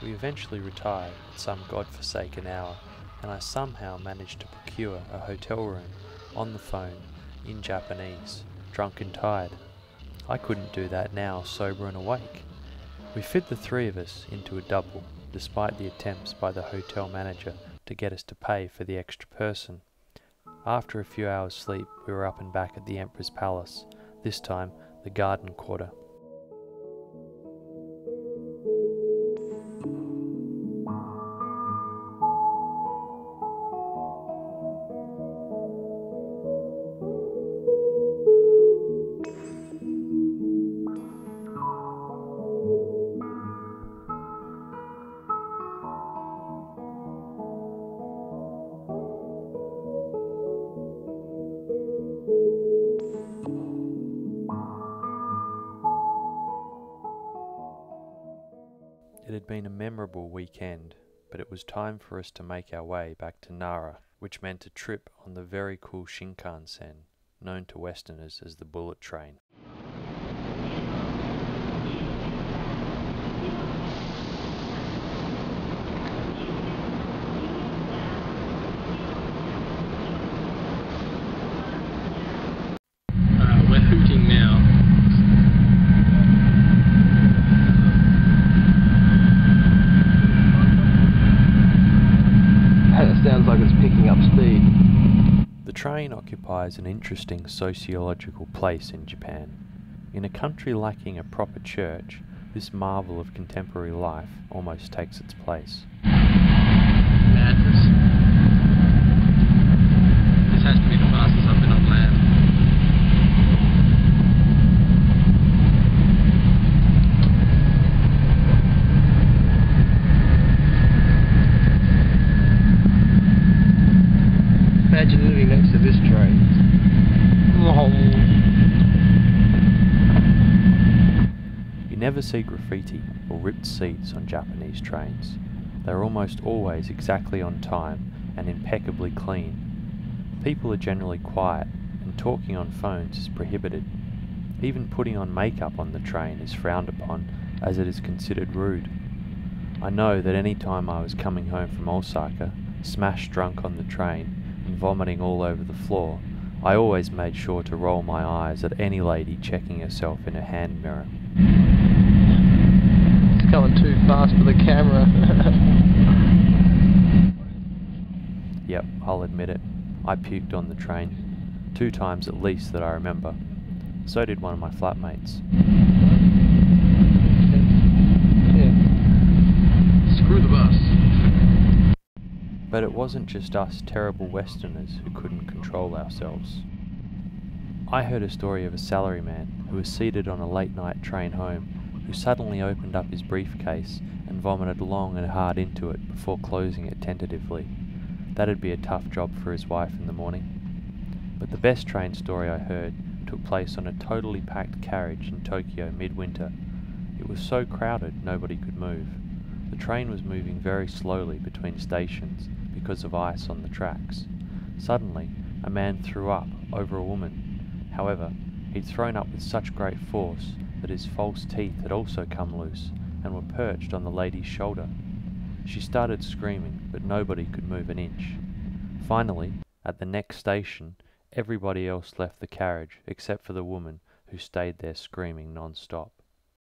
We eventually retired at some godforsaken hour, and I somehow managed to procure a hotel room on the phone in Japanese, drunk and tired. I couldn't do that now, sober and awake. We fit the three of us into a double, despite the attempts by the hotel manager to get us to pay for the extra person. After a few hours' sleep, we were up and back at the Emperor's Palace, this time the Garden Quarter. It had been a memorable weekend, but it was time for us to make our way back to Nara, which meant a trip on the very cool Shinkansen, known to Westerners as the bullet train. We're hooting now. It sounds like it's picking up speed. The train occupies an interesting sociological place in Japan. In a country lacking a proper church, this marvel of contemporary life almost takes its place. Madness. This has to be the fastest I've been on land. Imagine living next to this train. You never see graffiti or ripped seats on Japanese trains. They're almost always exactly on time and impeccably clean. People are generally quiet, and talking on phones is prohibited. Even putting on makeup on the train is frowned upon, as it is considered rude. I know that any time I was coming home from Osaka, smashed drunk on the train, and vomiting all over the floor, I always made sure to roll my eyes at any lady checking herself in a hand mirror. It's going too fast for the camera. Yep, I'll admit it. I puked on the train. 2 times at least that I remember. So did one of my flatmates. Yeah. Screw the bus. But it wasn't just us terrible Westerners who couldn't control ourselves. I heard a story of a salaryman who was seated on a late-night train home who suddenly opened up his briefcase and vomited long and hard into it before closing it tentatively. That'd be a tough job for his wife in the morning. But the best train story I heard took place on a totally packed carriage in Tokyo midwinter. It was so crowded nobody could move. The train was moving very slowly between stations because of ice on the tracks. Suddenly, a man threw up over a woman. However, he'd thrown up with such great force that his false teeth had also come loose and were perched on the lady's shoulder. She started screaming, but nobody could move an inch. Finally, at the next station, everybody else left the carriage except for the woman who stayed there screaming non-stop.